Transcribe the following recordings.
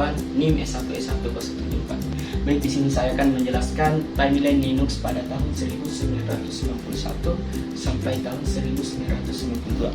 pemberitahuan NIM S1 S1 074. Baik, di sini saya akan menjelaskan timeline Linux pada tahun 1991 sampai tahun 1992.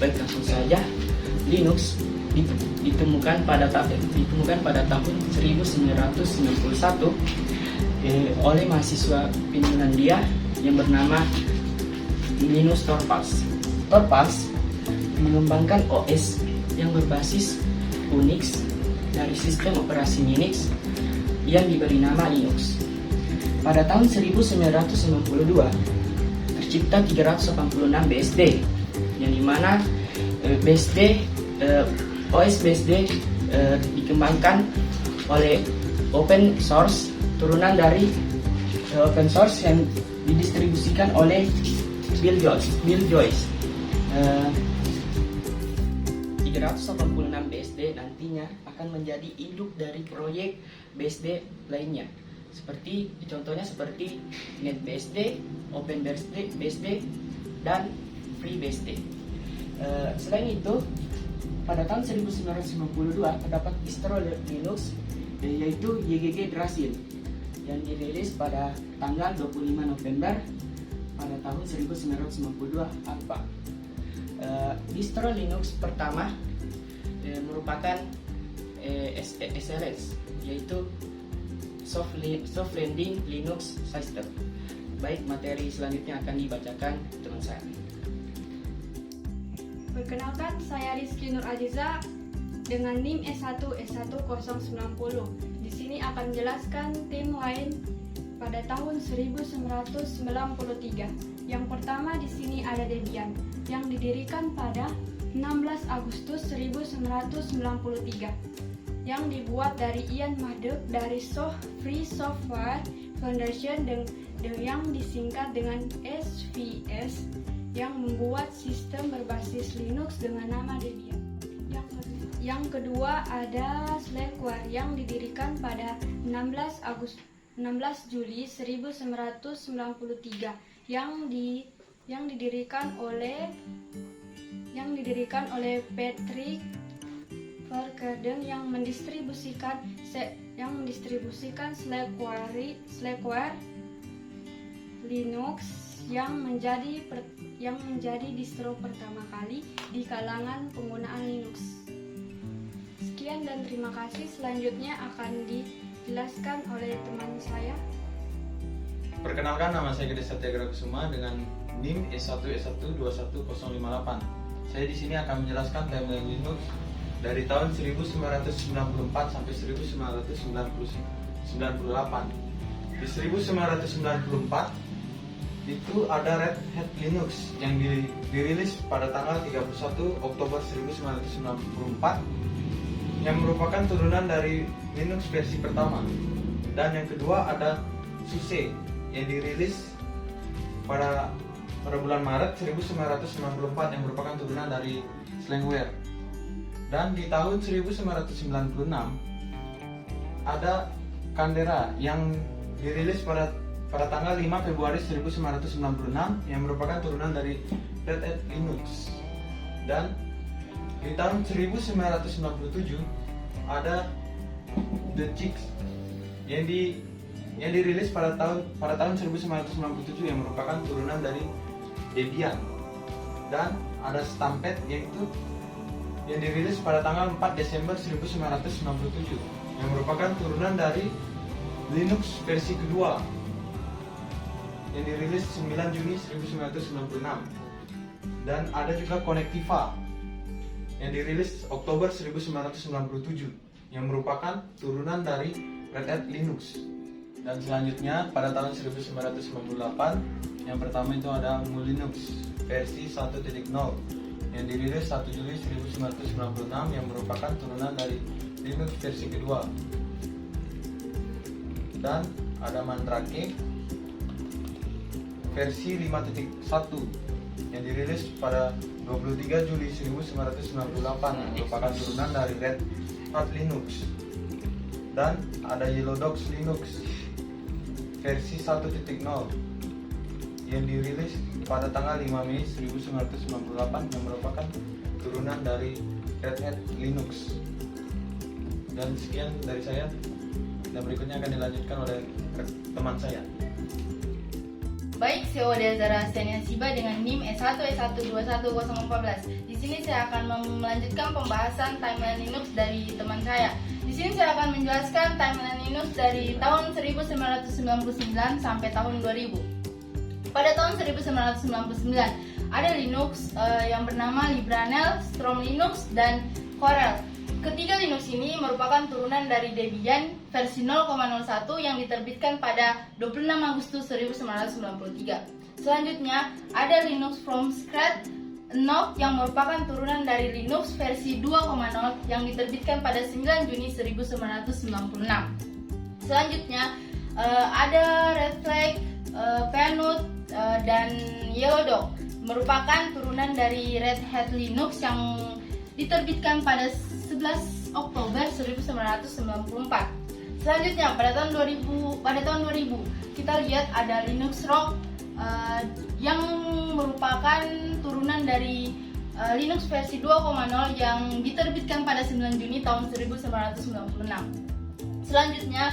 Baik, langsung saja. Linux ditemukan pada tahun 1991 oleh mahasiswa Finlandia yang bernama Linus Torvalds. Torvalds mengembangkan OS yang berbasis Unix dari sistem operasi Minix yang diberi nama Linux. Pada tahun 1992 tercipta 386 BSD, yang dimana OS BSD dikembangkan oleh open source, turunan dari open source yang didistribusikan oleh Bill Joyce. 386 BSD nantinya akan menjadi induk dari proyek BSD lainnya, contohnya seperti NetBSD, OpenBSD, dan FreeBSD. Selain itu, pada tahun 1992 terdapat distro Linux yaitu YGG Drasil yang dirilis pada tanggal 25 November pada tahun 1992 Alpha. Distro Linux pertama merupakan SLS, yaitu Soft Landing Linux System. Baik, materi selanjutnya akan dibacakan teman saya. Perkenalkan, saya Rizky Nur Aziza dengan NIM S1 S1 090. Di sini akan menjelaskan timeline pada tahun 1993. Yang pertama di sini ada Debian yang didirikan pada 16 Agustus 1993 yang dibuat dari Ian Murdoch dari Free Software Foundation dan yang disingkat dengan SVS, yang membuat sistem berbasis Linux dengan nama Debian. Yang kedua ada Slackware yang didirikan pada 16 Juli 1993 yang didirikan oleh Patrick Verkerden yang mendistribusikan Slackware Linux yang menjadi distro pertama kali di kalangan penggunaan Linux. Sekian dan terima kasih. Selanjutnya akan dijelaskan oleh teman saya. Perkenalkan, nama saya Gede Satyagra Kusuma dengan NIM S1 S1 21058. Saya di sini akan menjelaskan timeline Linux dari tahun 1994 sampai 1998. Di 1994 itu ada Red Hat Linux yang dirilis pada tanggal 31 Oktober 1994 yang merupakan turunan dari Linux versi pertama. Dan yang kedua ada SUSE yang dirilis pada bulan Maret 1994 yang merupakan turunan dari Slackware. Dan di tahun 1996 ada Kandera yang dirilis pada tanggal 5 Februari 1996 yang merupakan turunan dari Red Hat Linux. Dan di tahun 1997 ada The Chicks yang dirilis pada tahun 1997 yang merupakan turunan dari Debian. Dan ada Stampede yang dirilis pada tanggal 4 Desember 1997 yang merupakan turunan dari Linux versi kedua yang dirilis 9 Juni 1996. Dan ada juga Connectiva yang dirilis Oktober 1997 yang merupakan turunan dari Red Hat Linux. Dan selanjutnya pada tahun 1998 yang pertama itu ada Mulinux versi 1.0 yang dirilis 1 Juli 1996 yang merupakan turunan dari Linux versi kedua. Dan ada Mandrake versi 5.1 yang dirilis pada 23 Juli 1998 yang merupakan turunan dari Red Hat Linux. Dan ada Yellowdogs Linux versi 1.0 yang dirilis pada tanggal 5 Mei 1998 yang merupakan turunan dari Red Hat Linux. Dan sekian dari saya, dan berikutnya akan dilanjutkan oleh teman saya. Baik, saya Oda Zara Astiania Siba dengan NIM S1S121014. Di sini saya akan melanjutkan pembahasan timeline Linux dari teman saya. Di sini saya akan menjelaskan timeline Linux dari tahun 1999 sampai tahun 2000. Pada tahun 1999 ada Linux yang bernama Libranel, Storm Linux, dan Corel. Ketiga Linux ini merupakan turunan dari Debian versi 0.01 yang diterbitkan pada 26 Agustus 1993. Selanjutnya ada Linux from Scratch Note yang merupakan turunan dari Linux versi 2.0 yang diterbitkan pada 9 Juni 1996. Selanjutnya ada Red Flag, Peanut, dan Yellow Dog merupakan turunan dari Red Hat Linux yang diterbitkan pada 11 Oktober 1994. Selanjutnya pada tahun 2000 kita lihat ada Linux Rock yang merupakan turunan dari Linux versi 2.0 yang diterbitkan pada 9 Juni tahun 1996. Selanjutnya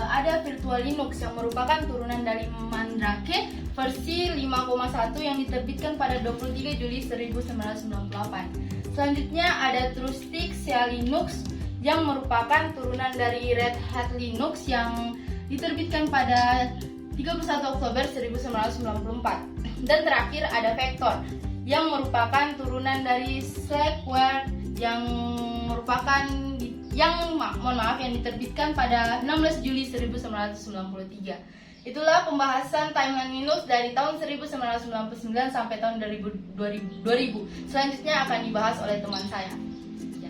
ada Virtual Linux yang merupakan turunan dari Mandrake versi 5.1 yang diterbitkan pada 23 Juli 1998. Selanjutnya ada TrueStick Sea Linux yang merupakan turunan dari Red Hat Linux yang diterbitkan pada 31 Oktober 1994. Dan terakhir ada Vector yang merupakan turunan dari Slackware yang diterbitkan pada 16 Juli 1993. Itulah pembahasan timeline Linux dari tahun 1999 sampai tahun 2000. Selanjutnya akan dibahas oleh teman saya. Ya.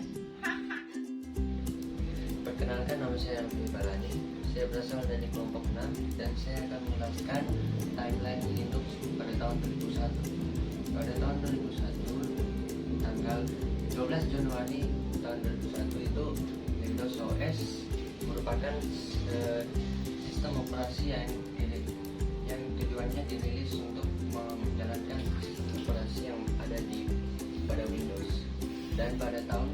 Perkenalkan, nama saya Raffi Balani. Saya berasal dari kelompok 6 dan saya akan menjelaskan timeline Linux pada tahun 2001. Pada tahun 2001, tanggal 12 Januari tahun 2001 itu Windows OS merupakan sistem operasi yang tujuannya dirilis untuk menjalankan sistem operasi yang ada pada Windows. Dan pada tahun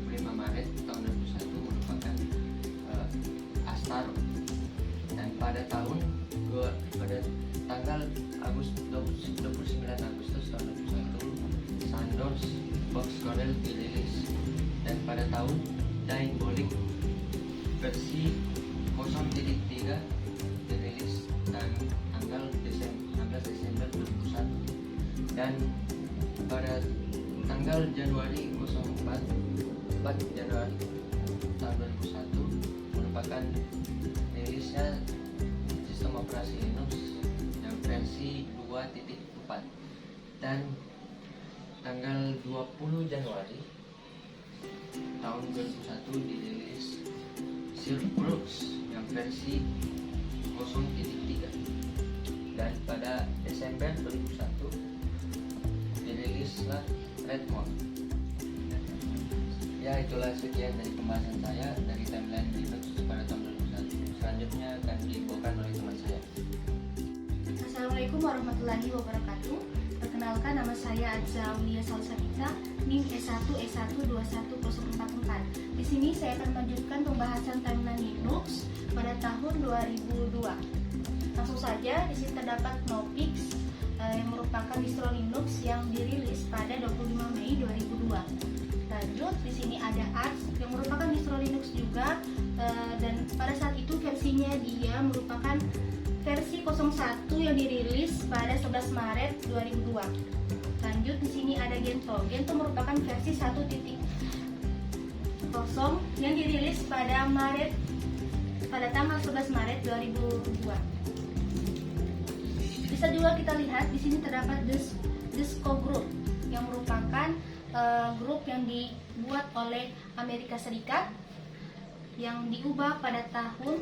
25 Maret tahun 2001 merupakan Astaro. Dan pada tanggal 29 Agustus tahun 2001 Sandoz Box Corel dirilis. Dan pada tahun Diabolic versi 0.3 dirilis dan tanggal 16 Desember 2001. Dan pada tanggal Januari 4 Januari tahun 2001 merupakan rilisnya sistem operasi Linux yang versi 2.4. Dan tanggal 20 Januari tahun 2001 dirilis Circux yang versi 0.3. Dan pada Desember 2001 dirilislah Redmond. Ya, itulah sekian dari pembahasan saya dari timeline Linux pada tahun 2001. Selanjutnya akan dibawakan oleh teman saya. Assalamualaikum warahmatullahi wabarakatuh. Perkenalkan, nama saya Adza Aulia Salsabita, NIM S1S1211044. Di sini saya akan melanjutkan pembahasan timeline Linux pada tahun 2002. Langsung saja, di sini terdapat Knoppix yang merupakan distro Linux yang dirilis pada 25 Mei 2002. Lanjut, di sini ada Arch yang merupakan distro Linux juga, dan pada saat itu versinya dia merupakan versi 01 yang dirilis pada 11 Maret 2002. Lanjut, di sini ada Gentoo. Gentoo merupakan versi 1.0 yang dirilis pada tanggal 11 Maret 2002. Bisa juga kita lihat di sini terdapat Disco Group yang merupakan grup yang dibuat oleh Amerika Serikat yang diubah pada tahun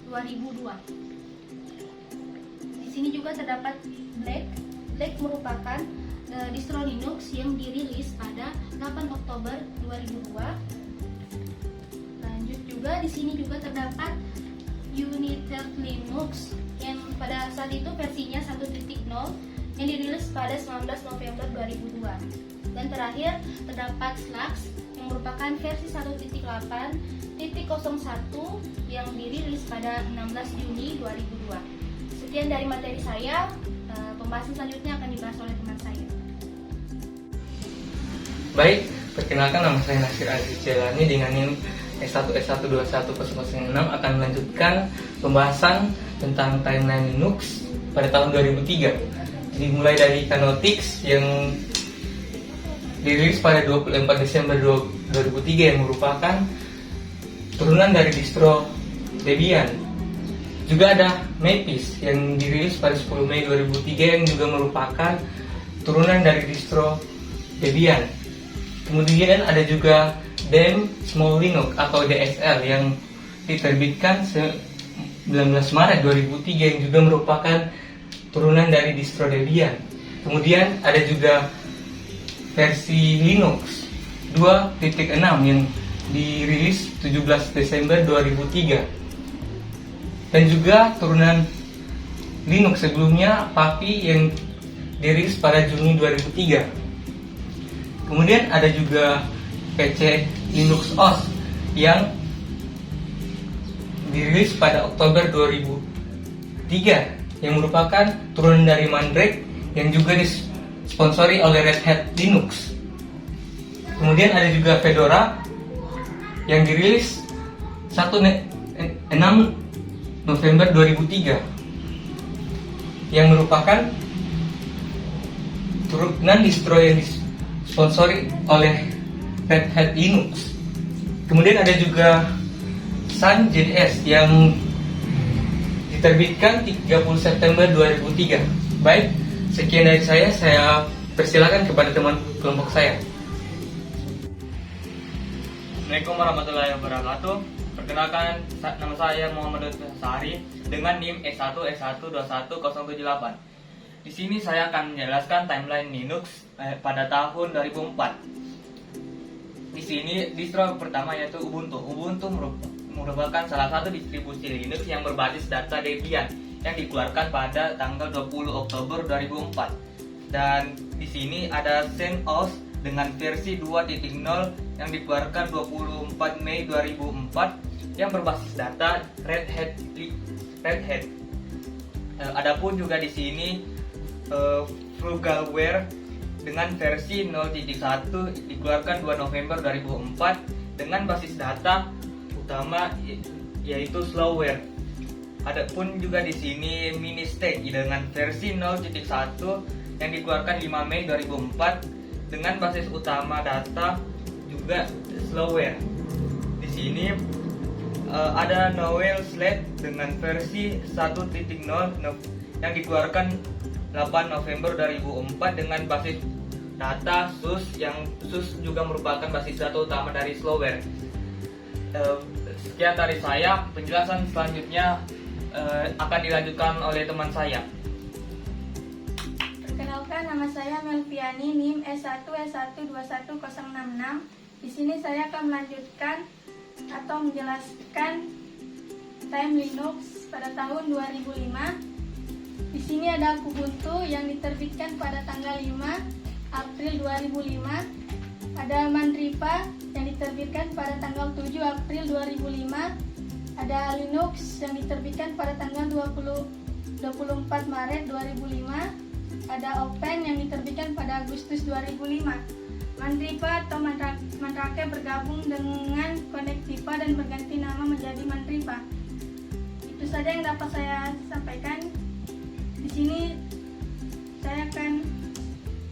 2002. Di sini juga terdapat Black. Black merupakan distro Linux yang dirilis pada 8 Oktober 2002. Lanjut juga, di sini juga terdapat United Linux yang pada saat itu versinya 1.0 yang dirilis pada 19 November 2002. Dan terakhir terdapat Slacks yang merupakan versi 1.8.01 yang dirilis pada 16 Juni 2002. Sekian dari materi saya, pembahasan selanjutnya akan dibahas oleh teman saya. Baik, perkenalkan nama saya Nasir Aziz Jelani dengan NIM S1S1210006 akan melanjutkan pembahasan tentang timeline Linux pada tahun 2003. Dimulai dari Canotix yang dirilis pada 24 Desember 2003 yang merupakan turunan dari distro Debian. Juga ada Mapis yang dirilis pada 10 Mei 2003 yang juga merupakan turunan dari distro Debian. Kemudian ada juga DEM Small Linux atau DSL yang diterbitkan 19 Maret 2003 yang juga merupakan turunan dari distro Debian. Kemudian ada juga versi Linux 2.6 yang dirilis 17 Desember 2003. Dan juga turunan Linux sebelumnya Papi yang dirilis pada Juni 2003. Kemudian ada juga PC Linux OS yang dirilis pada Oktober 2003 yang merupakan turunan dari Mandrake yang juga disponsori oleh Red Hat Linux. Kemudian ada juga Fedora yang dirilis 6 November 2003 yang merupakan turunan distro yang disponsori oleh Red Hat Linux. Kemudian ada juga Sun JDS yang diterbitkan 30 September 2003. Baik, sekian dari saya persilakan kepada teman kelompok saya. Assalamualaikum warahmatullahi wabarakatuh. Perkenalkan, nama saya Muhammad Sahari dengan NIM S1S1210078. Di sini saya akan menjelaskan timeline Linux pada tahun 2004. Di sini distro pertama yaitu Ubuntu. Ubuntu merupakan salah satu distribusi Linux yang berbasis data Debian yang dikeluarkan pada tanggal 20 Oktober 2004. Dan di sini ada CentOS dengan versi 2.0 yang dikeluarkan 24 Mei 2004 yang berbasis data Red Hat. Adapun juga di sini Frugalware dengan versi 0.1 dikeluarkan 2 November 2004 dengan basis data utama yaitu Slowware. Adapun juga di sini Ministake dengan versi 0.1 yang dikeluarkan 5 Mei 2004 dengan basis utama data juga Slowware. Di sini ada Noel Slate dengan versi 1.0 yang dikeluarkan 8 November 2004 dengan basis data SUS yang SUS juga merupakan basis data utama dari Slowware. Sekian dari saya, penjelasan selanjutnya akan dilanjutkan oleh teman saya. Perkenalkan, nama saya Melviani, NIM S1S1210066. Di sini saya akan melanjutkan atau menjelaskan time Linux pada tahun 2005. Di sini ada Ubuntu yang diterbitkan pada tanggal 5 April 2005. Ada Mandriva yang diterbitkan pada tanggal 7 April 2005. Ada Linux yang diterbitkan pada tanggal 24 Maret 2005. Ada Open yang diterbitkan pada Agustus 2005. Mandriva atau Mandrake bergabung dengan Connectiva dan berganti nama menjadi Mandriva. Itu saja yang dapat saya sampaikan. Di sini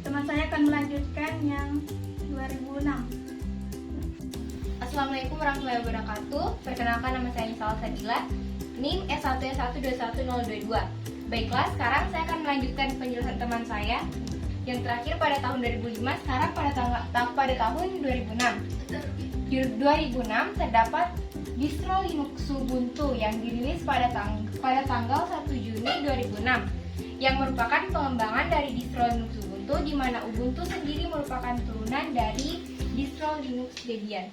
teman saya akan melanjutkan yang 2006. Assalamualaikum warahmatullahi wabarakatuh. Perkenalkan, nama saya Nisal Sadila, NIM S1S1210022. Baiklah, sekarang saya akan melanjutkan penjelasan teman saya yang terakhir pada tahun 2005. Sekarang pada tahun 2006. Di 2006 terdapat distro Linux Ubuntu yang dirilis pada tanggal 1 Juni 2006 yang merupakan pengembangan dari distro Linux Ubuntu, di mana Ubuntu sendiri merupakan turunan dari distro Linux Debian.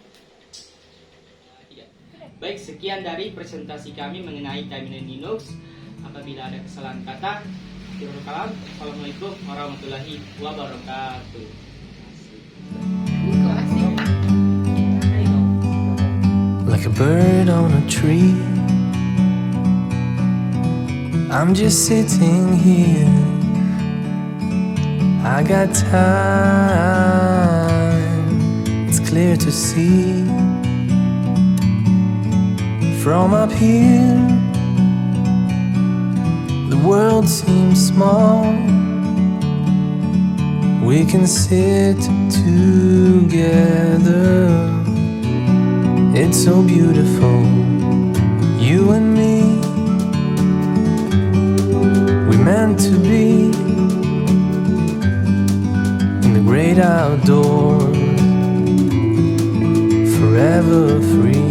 Baik, sekian dari presentasi kami mengenai timeline Linux. Apabila ada kesalahan kata, Assalamualaikum warahmatullahi wabarakatuh. Terima kasih. like a bird on a tree. I'm just sitting here, I got time, it's clear to see. From up here, the world seems small. We can sit together, it's so beautiful, you and me. We meant to be in the great outdoors, forever free.